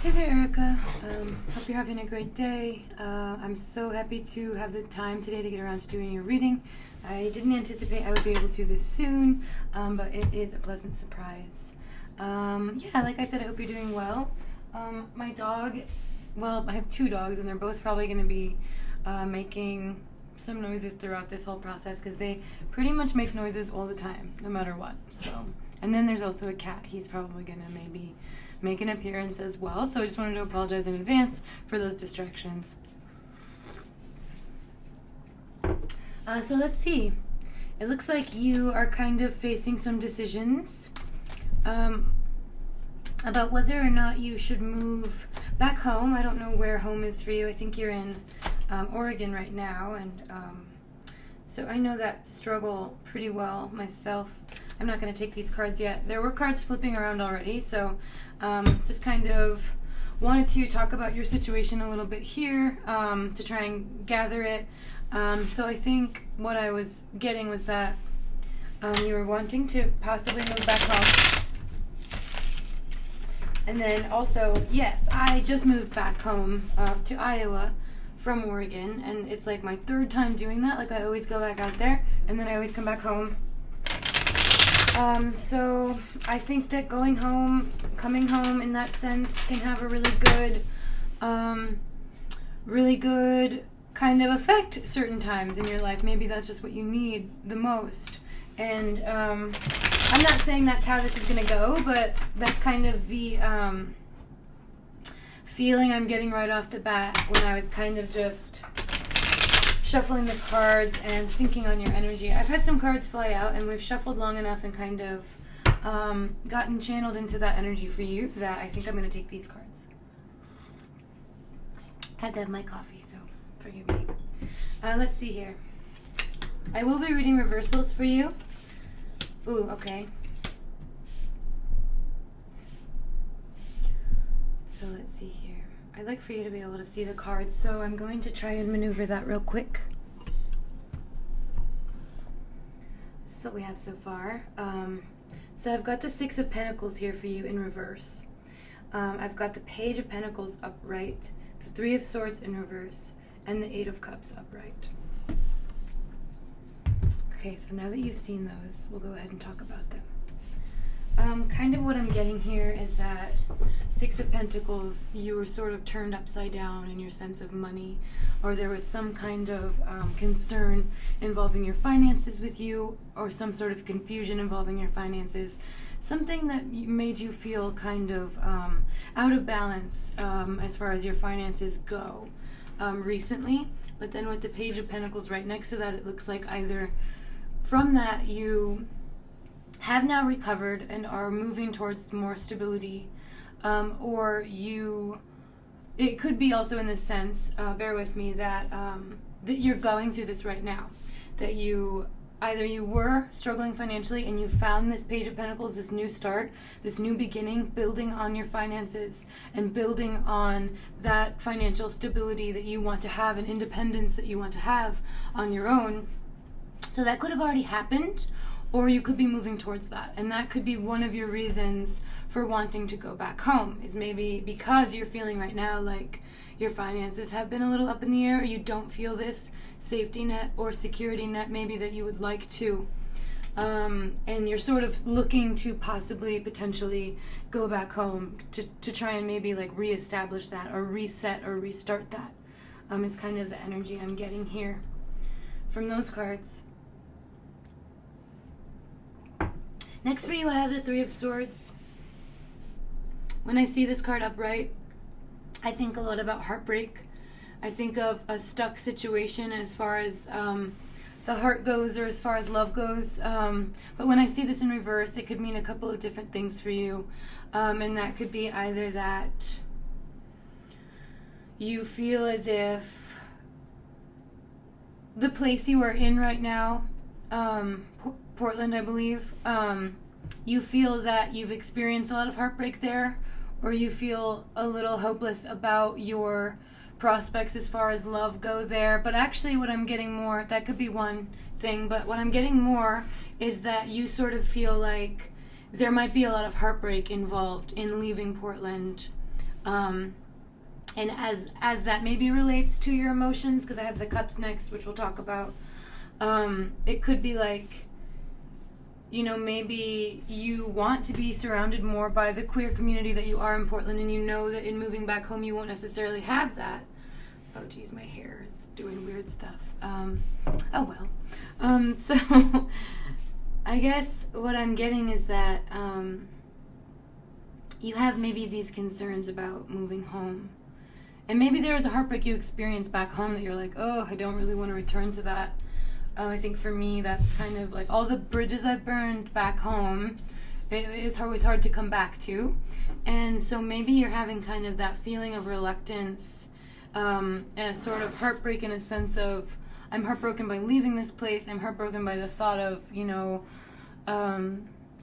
Hey there, Erica. Hope you're having a great day. I'm so happy to have the time today to get around to doing your reading. I didn't anticipate I would be able to this soon, but it is a pleasant surprise. Yeah, like I said, I hope you're doing well. My dog, well, I have two dogs, and they're both probably going to be making some noises throughout this whole process because they pretty much make noises all the time, no matter what. So, and then there's also a cat. He's probably going to maybe make an appearance as well. So I just wanted to apologize in advance for those distractions. So let's see. It looks like you are kind of facing some decisions about whether or not you should move back home. I don't know where home is for you. I think you're in Oregon right now, and so I know that struggle pretty well myself. I'm not going to take these cards yet. There were cards flipping around already, so just kind of wanted to talk about your situation a little bit here to try and gather it. So I think what I was getting was that you were wanting to possibly move back home. And then also, yes, I just moved back home to Iowa from Oregon, and it's like my third time doing that. Like I always go back out there, and then I always come back home. So I think that coming home in that sense can have a really good kind of affect certain times in your life. Maybe that's just what you need the most. And I'm not saying that's how this is going to go, but that's kind of the feeling I'm getting right off the bat when I was kind of just shuffling the cards and thinking on your energy. I've had some cards fly out, and we've shuffled long enough and kind of gotten channeled into that energy for you that I think I'm going to take these cards. I had to have my coffee, so forgive me. Let's see here. I will be reading reversals for you. Ooh, okay. So let's see here. I'd like for you to be able to see the cards, so I'm going to try and maneuver that real quick. This is what we have so far. So I've got the Six of Pentacles here for you in reverse. I've got the Page of Pentacles upright, the Three of Swords in reverse, and the Eight of Cups upright. Okay, so now that you've seen those, we'll go ahead and talk about them. Kind of what I'm getting here is that Six of Pentacles, you were sort of turned upside down in your sense of money, or there was some kind of concern involving your finances with you, or some sort of confusion involving your finances, something that made you feel kind of out of balance as far as your finances go recently. But then with the Page of Pentacles right next to that, it looks like either from that you have now recovered and are moving towards more stability, or it could be also in the sense, bear with me, that you're going through this right now, that either you were struggling financially and you found this Page of Pentacles, this new start, this new beginning, building on your finances and building on that financial stability that you want to have and independence that you want to have on your own. So that could have already happened, or you could be moving towards that. And that could be one of your reasons for wanting to go back home, is maybe because you're feeling right now like your finances have been a little up in the air, or you don't feel this safety net or security net maybe that you would like to. And you're sort of looking to potentially go back home to try and maybe like reestablish that or reset or restart that. Is kind of the energy I'm getting here from those cards. Next for you, I have the Three of Swords. When I see this card upright, I think a lot about heartbreak. I think of a stuck situation as far as the heart goes, or as far as love goes. But when I see this in reverse, it could mean a couple of different things for you. And that could be either that you feel as if the place you are in right now, Portland, I believe, you feel that you've experienced a lot of heartbreak there, or you feel a little hopeless about your prospects as far as love go there. But actually what I'm getting more, that could be one thing, but what I'm getting more is that you sort of feel like there might be a lot of heartbreak involved in leaving Portland And as that maybe relates to your emotions, because I have the cups next, which we'll talk about, it could be like, maybe you want to be surrounded more by the queer community that you are in Portland, and you know that in moving back home you won't necessarily have that. Oh geez, my hair is doing weird stuff. Oh well. So I guess what I'm getting is that you have maybe these concerns about moving home. And maybe there was a heartbreak you experienced back home that you're like, oh, I don't really want to return to that. I think for me, that's kind of like all the bridges I've burned back home, it's always hard to come back to. And so maybe you're having kind of that feeling of reluctance, and a sort of heartbreak in a sense of, I'm heartbroken by leaving this place. I'm heartbroken by the thought of,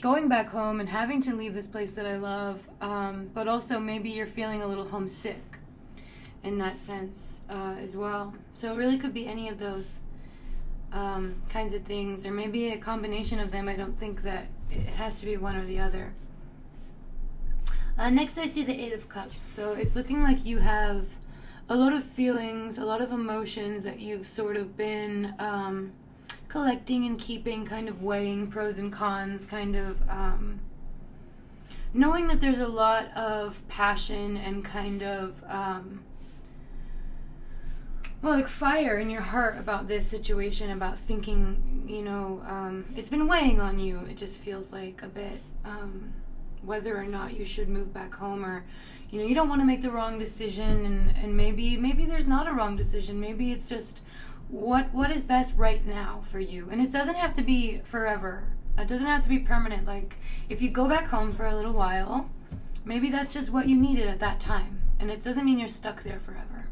going back home and having to leave this place that I love. But also maybe you're feeling a little homesick in that sense as well. So it really could be any of those kinds of things, or maybe a combination of them. I don't think that it has to be one or the other. Next I see the Eight of Cups. So it's looking like you have a lot of feelings, a lot of emotions that you've sort of been collecting and keeping, kind of weighing pros and cons, kind of knowing that there's a lot of passion and kind of like fire in your heart about this situation, about thinking, it's been weighing on you. It just feels like a bit, whether or not you should move back home, or, you don't want to make the wrong decision, and maybe there's not a wrong decision. Maybe it's just what is best right now for you. And it doesn't have to be forever. It doesn't have to be permanent. Like, if you go back home for a little while, maybe that's just what you needed at that time. And it doesn't mean you're stuck there forever.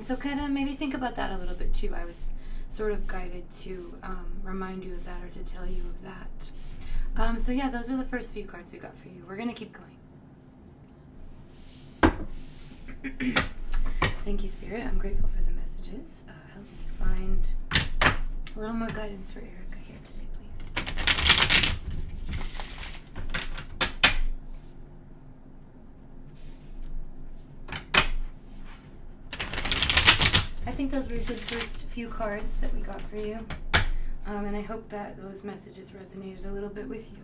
So kind of maybe think about that a little bit too. I was sort of guided to remind you of that, or to tell you of that. So yeah, those are the first few cards we got for you. We're going to keep going. Thank you, Spirit. I'm grateful for the messages. Help me find a little more guidance for Erica here today, please. I think those were good first few cards that we got for you. And I hope that those messages resonated a little bit with you.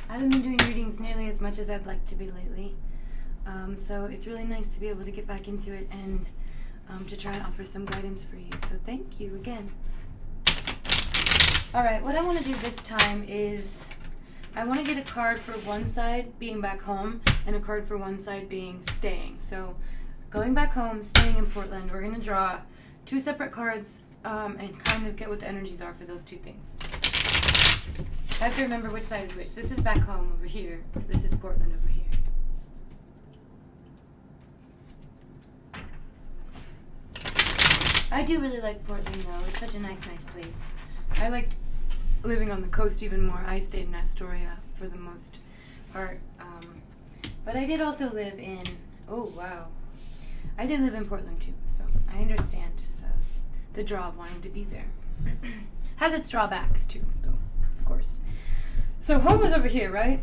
I haven't been doing readings nearly as much as I'd like to be lately. So it's really nice to be able to get back into it and to try and offer some guidance for you. So thank you again. Alright, what I want to do this time is I want to get a card for one side being back home and a card for one side being staying. So going back home, staying in Portland, we're going to draw two separate cards and kind of get what the energies are for those two things. I have to remember which side is which. This is back home over here. This is Portland over here. I do really like Portland though. It's such a nice place. I liked living on the coast even more. I stayed in Astoria for the most part. But I did also live in, I did live in Portland too, so I understand the draw of wanting to be there. Has its drawbacks too, though, of course. So home is over here, right?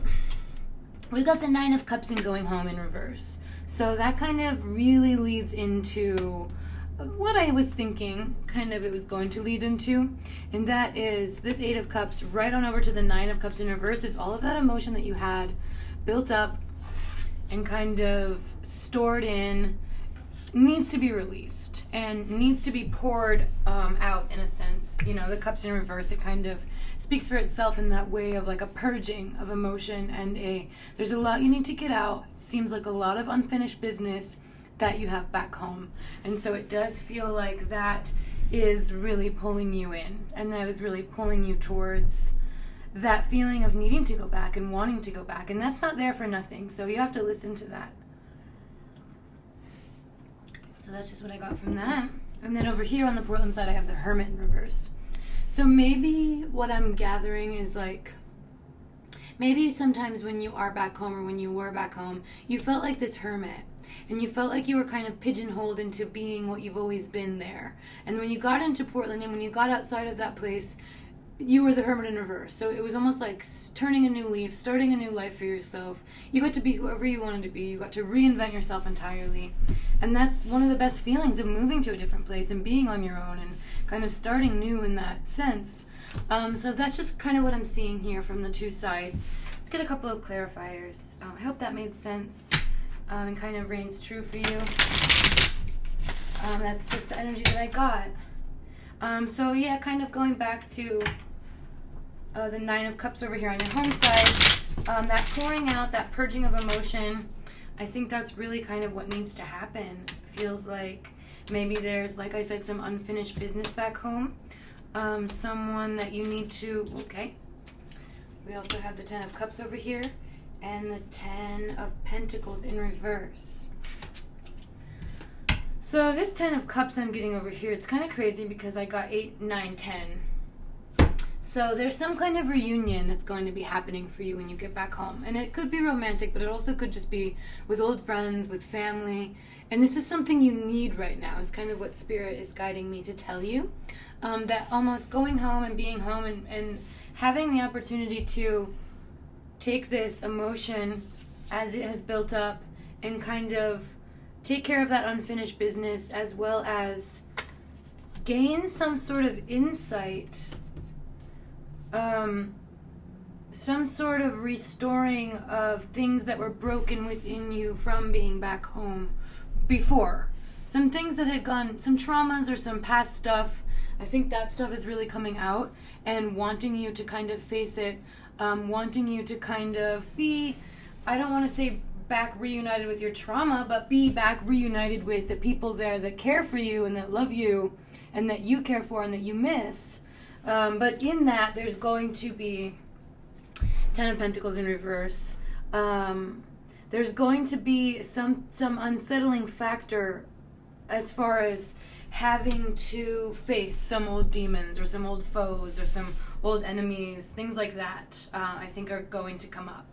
We got the Nine of Cups and going home in reverse. So that kind of really leads into what I was thinking kind of it was going to lead into, and that is this Eight of Cups right on over to the Nine of Cups in reverse is all of that emotion that you had built up and kind of stored in needs to be released and needs to be poured out in a sense. The Cups in reverse, it kind of speaks for itself in that way of like a purging of emotion, and there's a lot you need to get out. It seems like a lot of unfinished business that you have back home, and so it does feel like that is really pulling you in, and that is really pulling you towards that feeling of needing to go back and wanting to go back, and that's not there for nothing, so you have to listen to that. So that's just what I got from that. And then over here on the Portland side I have the Hermit in reverse. So maybe what I'm gathering is like, maybe sometimes when you are back home, or when you were back home, you felt like this hermit, and you felt like you were kind of pigeonholed into being what you've always been there. And when you got into Portland, and when you got outside of that place, you were the Hermit in reverse. So it was almost like turning a new leaf, starting a new life for yourself. You got to be whoever you wanted to be. You got to reinvent yourself entirely. And that's one of the best feelings of moving to a different place and being on your own and kind of starting new in that sense. So that's just kind of what I'm seeing here from the two sides. Let's get a couple of clarifiers. I hope that made sense and kind of reigns true for you. That's just the energy that I got. So yeah, kind of going back to the Nine of Cups over here on your home side, that pouring out, that purging of emotion, I think that's really kind of what needs to happen. Feels like maybe there's, like I said, some unfinished business back home. Someone that you need to, okay. We also have the Ten of Cups over here and the Ten of Pentacles in reverse. So this Ten of Cups I'm getting over here, it's kind of crazy because I got 8, 9, 10. So there's some kind of reunion that's going to be happening for you when you get back home. And it could be romantic, but it also could just be with old friends, with family. And this is something you need right now, is kind of what Spirit is guiding me to tell you. That almost going home and being home and having the opportunity to take this emotion as it has built up and kind of take care of that unfinished business, as well as gain some sort of insight, some sort of restoring of things that were broken within you from being back home before. Some things that had gone, some traumas or some past stuff. I think that stuff is really coming out and wanting you to kind of face it, wanting you to kind of be, I don't want to say back reunited with your trauma, but be back reunited with the people there that care for you and that love you and that you care for and that you miss. But in that, there's going to be Ten of Pentacles in reverse. There's going to be some unsettling factor as far as having to face some old demons or some old foes or some old enemies, things like that, I think are going to come up.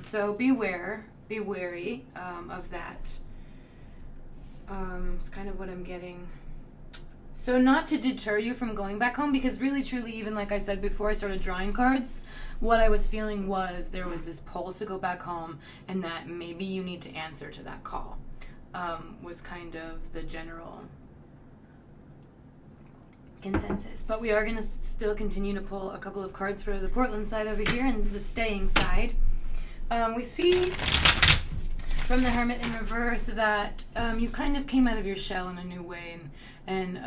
So be wary of that. It's kind of what I'm getting. So not to deter you from going back home, because really, truly, even like I said before I started drawing cards, what I was feeling was there was this pull to go back home and that maybe you need to answer to that call, was kind of the general consensus. But we are going to still continue to pull a couple of cards for the Portland side over here and the staying side. We see from the Hermit in reverse that you kind of came out of your shell in a new way, and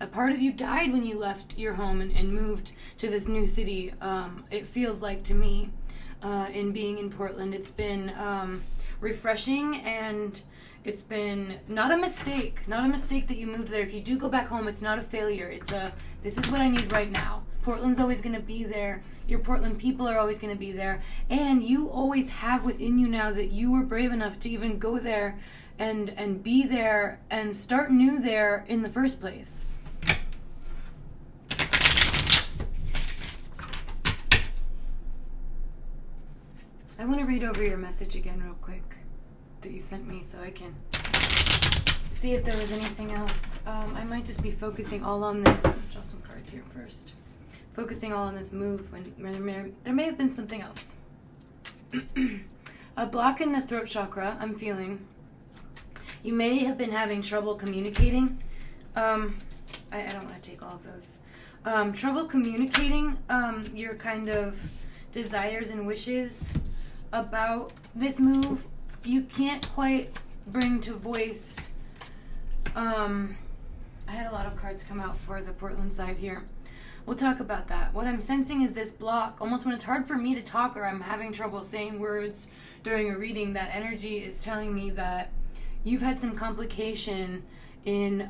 a part of you died when you left your home and moved to this new city. It feels like to me, in being in Portland, it's been refreshing, and it's been not a mistake that you moved there. If you do go back home, it's not a failure. It's this is what I need right now. Portland's always going to be there. Your Portland people are always going to be there. And you always have within you now that you were brave enough to even go there and be there and start new there in the first place. I want to read over your message again real quick that you sent me so I can see if there was anything else. I might just be focusing all on this. I'll draw some cards here first. Focusing all on this move when there may have been something else. A block in the throat chakra, I'm feeling. You may have been having trouble communicating. I don't want to take all of those. Trouble communicating your kind of desires and wishes about this move. You can't quite bring to voice. I had a lot of cards come out for the Portland side here. We'll talk about that. What I'm sensing is this block, almost when it's hard for me to talk or I'm having trouble saying words during a reading, that energy is telling me that you've had some complication in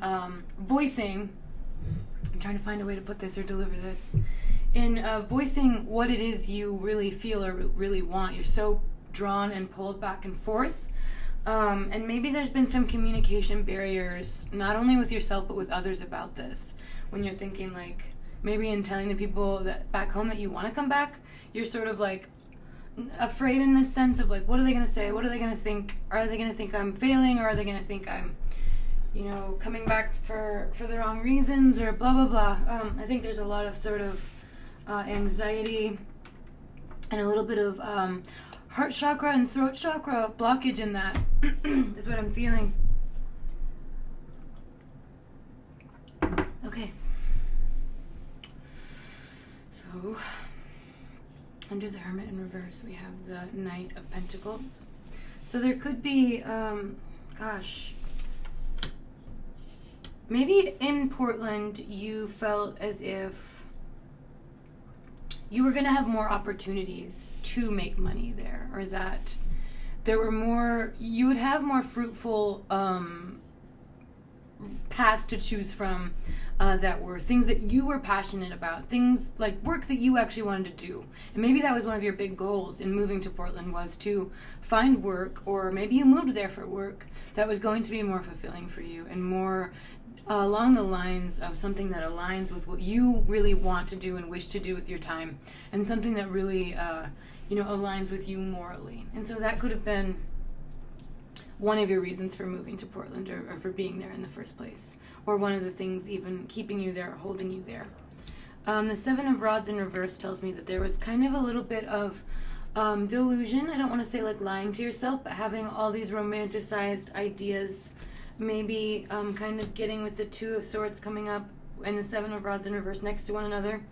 voicing. I'm trying to find a way to put this or deliver this. In voicing what it is you really feel or really want. You're so drawn and pulled back and forth. And maybe there's been some communication barriers, not only with yourself but with others about this. When you're thinking like, maybe in telling the people that back home that you want to come back, you're sort of like afraid in this sense of like, what are they going to say? What are they going to think? Are they going to think I'm failing, or are they going to think I'm coming back for the wrong reasons or blah, blah, blah. I think there's a lot of sort of anxiety and a little bit of heart chakra and throat chakra blockage in that is what I'm feeling. Okay. So, under the Hermit in reverse, we have the Knight of Pentacles. So there could be, maybe in Portland you felt as if you were going to have more opportunities to make money there, or that you would have more fruitful paths to choose from that were things that you were passionate about, things like work that you actually wanted to do. And maybe that was one of your big goals in moving to Portland, was to find work, or maybe you moved there for work that was going to be more fulfilling for you and more along the lines of something that aligns with what you really want to do and wish to do with your time, and something that really aligns with you morally. And so that could have been one of your reasons for moving to Portland, or for being there in the first place, or one of the things even keeping you there or holding you there. The Seven of Rods in reverse tells me that there was kind of a little bit of delusion. I don't want to say like lying to yourself, but having all these romanticized ideas, maybe kind of getting with the Two of Swords coming up and the Seven of Rods in reverse next to one another.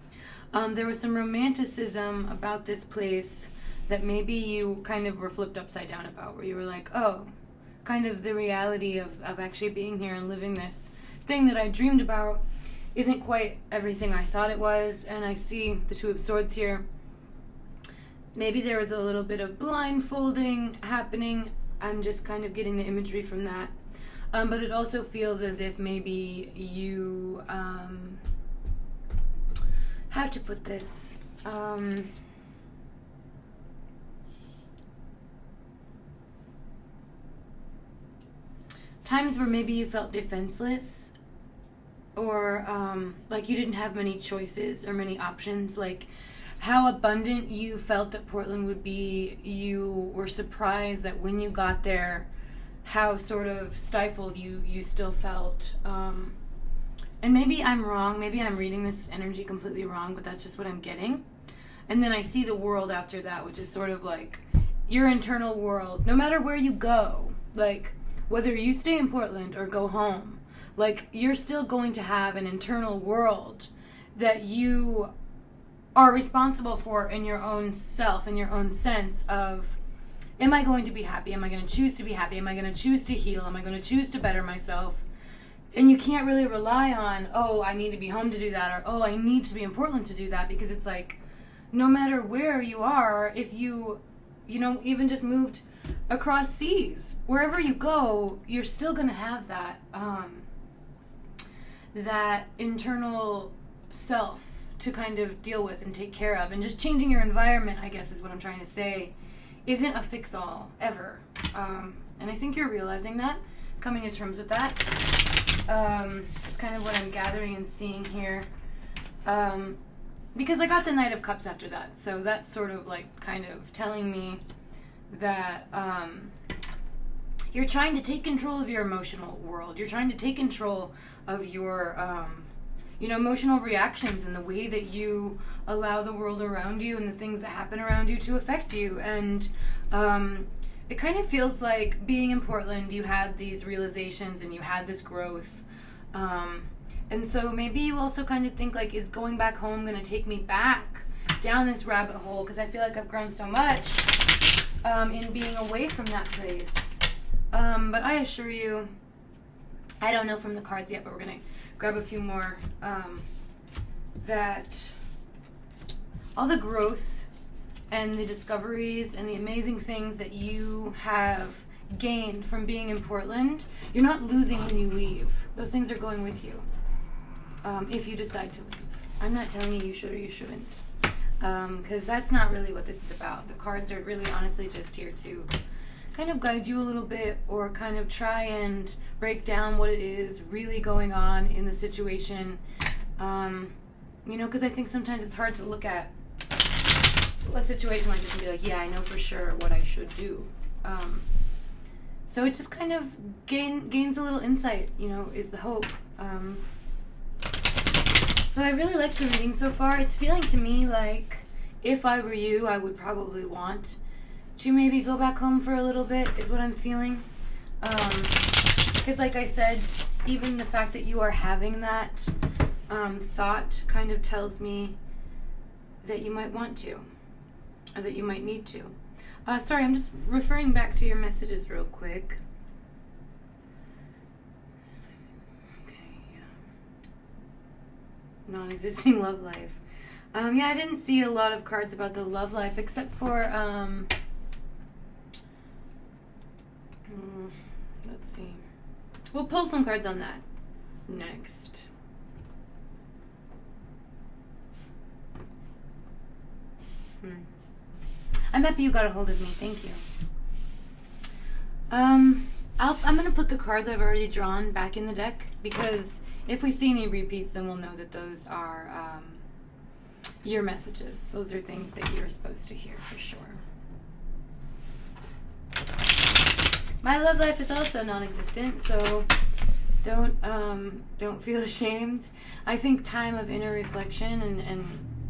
There was some romanticism about this place that maybe you kind of were flipped upside down about, where you were like, oh, kind of the reality of actually being here and living this thing that I dreamed about isn't quite everything I thought it was. And I see the Two of Swords here. Maybe there was a little bit of blindfolding happening. I'm just kind of getting the imagery from that. But it also feels as if maybe you, how to put this, times where maybe you felt defenseless, or like you didn't have many choices or many options, like how abundant you felt that Portland would be. You were surprised that when you got there, how sort of stifled you still felt. And maybe I'm wrong, maybe I'm reading this energy completely wrong, but that's just what I'm getting. And then I see the world after that, which is sort of like your internal world. No matter where you go, like whether you stay in Portland or go home, like you're still going to have an internal world that you are responsible for in your own self, in your own sense of, am I going to be happy? Am I going to choose to be happy? Am I going to choose to heal? Am I going to choose to better myself? And you can't really rely on, oh, I need to be home to do that, or oh, I need to be in Portland to do that, because it's like, no matter where you are, if you even just moved across seas, wherever you go, you're still going to have that that internal self to kind of deal with and take care of. And just changing your environment, I guess is what I'm trying to say, isn't a fix-all, ever. And I think you're realizing that, coming to terms with that. It's kind of what I'm gathering and seeing here. Because I got the Knight of Cups after that, so that's sort of like kind of telling me that you're trying to take control of your emotional world. You're trying to take control of your emotional reactions and the way that you allow the world around you and the things that happen around you to affect you. And it kind of feels like being in Portland, you had these realizations and you had this growth. And so maybe you also kind of think like, is going back home going to take me back down this rabbit hole? Because I feel like I've grown so much in being away from that place. But I assure you, I don't know from the cards yet, but we're going to grab a few more, that all the growth and the discoveries and the amazing things that you have gained from being in Portland, you're not losing when you leave. Those things are going with you, if you decide to leave. I'm not telling you you should or you shouldn't, because that's not really what this is about. The cards are really honestly just here to kind of guide you a little bit, or kind of try and break down what it is really going on in the situation. Because I think sometimes it's hard to look at a situation like this and be like, yeah, I know for sure what I should do. So it just kind of gains a little insight, is the hope. So I really liked the reading so far. It's feeling to me like if I were you, I would probably want to maybe go back home for a little bit, is what I'm feeling. Because like I said, even the fact that you are having that thought kind of tells me that you might want to, or that you might need to. Sorry, I'm just referring back to your messages real quick. Okay, non-existing love life. I didn't see a lot of cards about the love life, except for, let's see. We'll pull some cards on that next. I'm happy you got a hold of me. Thank you. I'm going to put the cards I've already drawn back in the deck, because if we see any repeats, then we'll know that those are your messages. Those are things that you're supposed to hear for sure. My love life is also non-existent, so don't feel ashamed. I think time of inner reflection and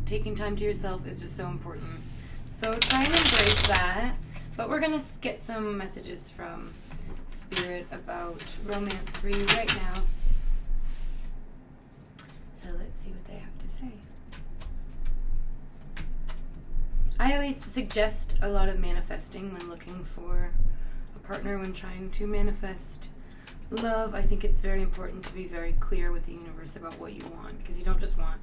taking time to yourself is just so important. So try and embrace that. But we're going to get some messages from Spirit about romance for you right now. So let's see what they have to say. I always suggest a lot of manifesting when looking for a partner, when trying to manifest love. I think it's very important to be very clear with the universe about what you want, because you don't just want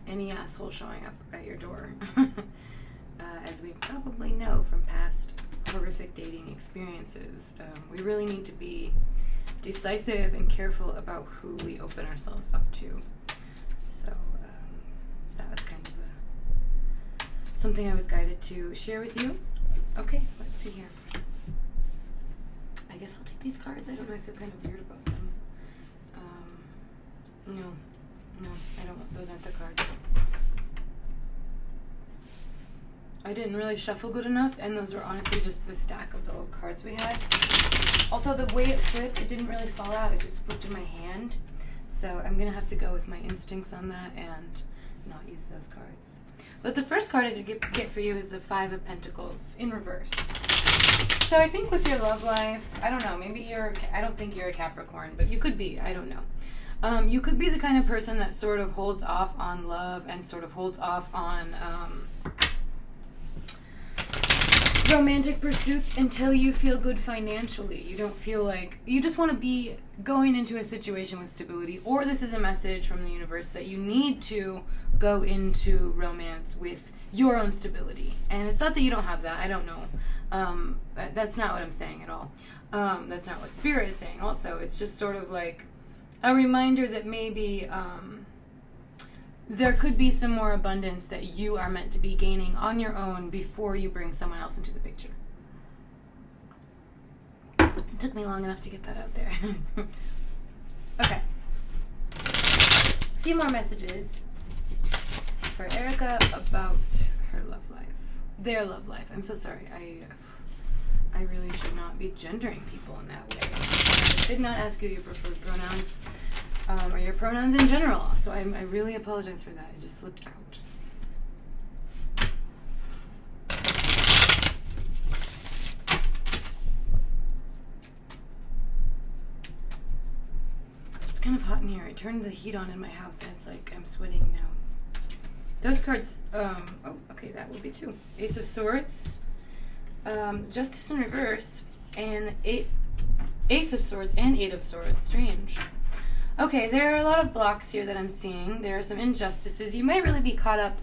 any asshole showing up at your door. As we probably know from past horrific dating experiences, we really need to be decisive and careful about who we open ourselves up to. So that was kind of something I was guided to share with you. Okay, let's see here. I guess I'll take these cards. I don't know, I feel kind of weird about them. No, I don't want, those aren't the cards. I didn't really shuffle good enough, and those were honestly just the stack of the old cards we had. Also, the way it flipped, it didn't really fall out. It just flipped in my hand. So I'm going to have to go with my instincts on that and not use those cards. But the first card I did get for you is the Five of Pentacles in reverse. So I think with your love life, I don't know, maybe I don't think you're a Capricorn, but you could be, I don't know. You could be the kind of person that sort of holds off on love and sort of holds off on romantic pursuits until you feel good financially. You don't feel like, you just want to be going into a situation with stability, or this is a message from the universe that you need to go into romance with your own stability. And it's not that you don't have that, I don't know. That's not what I'm saying at all. That's not what Spirit is saying also. It's just sort of like a reminder that maybe there could be some more abundance that you are meant to be gaining on your own before you bring someone else into the picture. It took me long enough to get that out there. Okay. A few more messages for Erica about her love life. Their love life. I'm so sorry. I really should not be gendering people in that way. I did not ask you your preferred pronouns. Or your pronouns in general. So I really apologize for that. It just slipped out. It's kind of hot in here. I turned the heat on in my house and it's like I'm sweating now. Those cards, oh, okay, that will be two. Ace of Swords, Justice in reverse, and Ace of Swords and Eight of Swords. Strange. Okay, there are a lot of blocks here that I'm seeing. There are some injustices. You might really be caught up,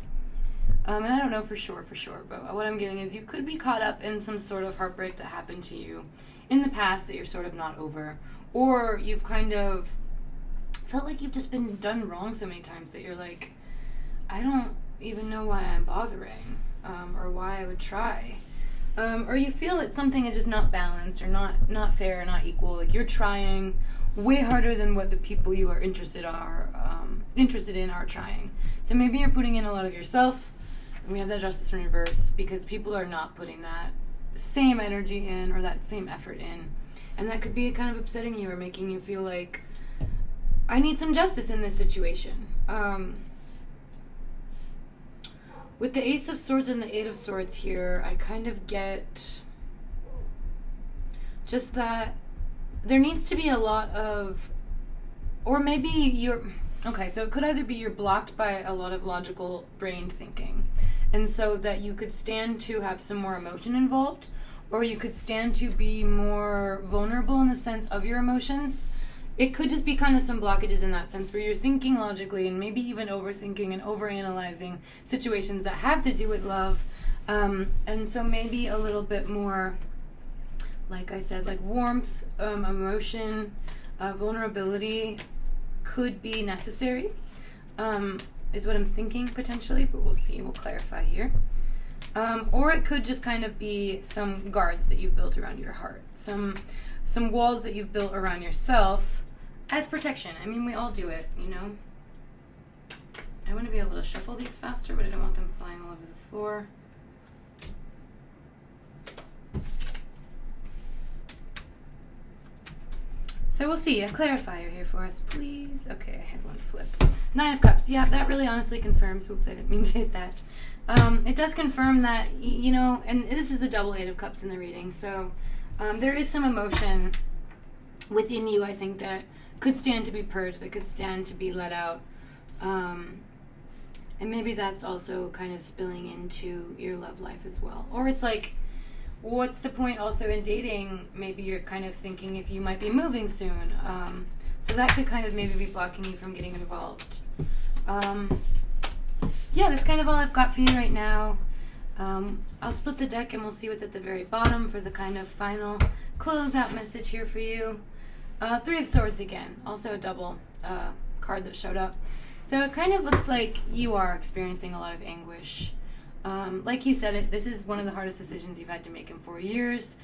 and I don't know for sure, but what I'm getting is you could be caught up in some sort of heartbreak that happened to you in the past that you're sort of not over. Or you've kind of felt like you've just been done wrong so many times that you're like, I don't even know why I'm bothering, or why I would try. Or you feel that something is just not balanced or not fair or not equal. Like you're trying way harder than what the people you are interested in are trying. So maybe you're putting in a lot of yourself, and we have that Justice in reverse because people are not putting that same energy in or that same effort in. And that could be kind of upsetting you or making you feel like, I need some justice in this situation. With the Ace of Swords and the Eight of Swords here, I kind of get just that there needs to be a lot of, or maybe you're, okay, so it could either be you're blocked by a lot of logical brain thinking, and so that you could stand to have some more emotion involved, or you could stand to be more vulnerable in the sense of your emotions. It could just be kind of some blockages in that sense where you're thinking logically and maybe even overthinking and overanalyzing situations that have to do with love. And so maybe a little bit more, like I said, like warmth, emotion, vulnerability could be necessary, is what I'm thinking potentially, but we'll see. We'll clarify here. Or it could just kind of be some guards that you've built around your heart, some walls that you've built around yourself as protection. I mean, we all do it, you know. I want to be able to shuffle these faster, but I don't want them flying all over the floor. So we'll see. A clarifier here for us, please. Okay, I had one flip. Nine of Cups. Yeah, that really honestly confirms. Oops, I didn't mean to hit that. It does confirm that, you know, and this is the double Eight of Cups in the reading, so there is some emotion within you, I think, that could stand to be purged, that could stand to be let out. And maybe that's also kind of spilling into your love life as well. Or it's like, what's the point also in dating? Maybe you're kind of thinking if you might be moving soon. So that could kind of maybe be blocking you from getting involved. Yeah, that's kind of all I've got for you right now. I'll split the deck and we'll see what's at the very bottom for the kind of final closeout message here for you. Three of Swords again, also a double card that showed up. So it kind of looks like you are experiencing a lot of anguish. Like you said, this is one of the hardest decisions you've had to make in 4 years.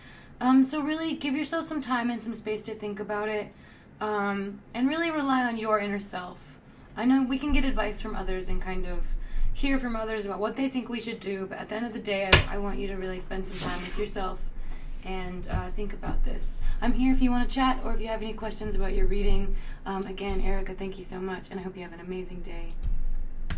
So really give yourself some time and some space to think about it, and really rely on your inner self. I know we can get advice from others and kind of hear from others about what they think we should do, but at the end of the day, I want you to really spend some time with yourself and think about this. I'm here if you want to chat or if you have any questions about your reading. Again, Erica, thank you so much, and I hope you have an amazing day.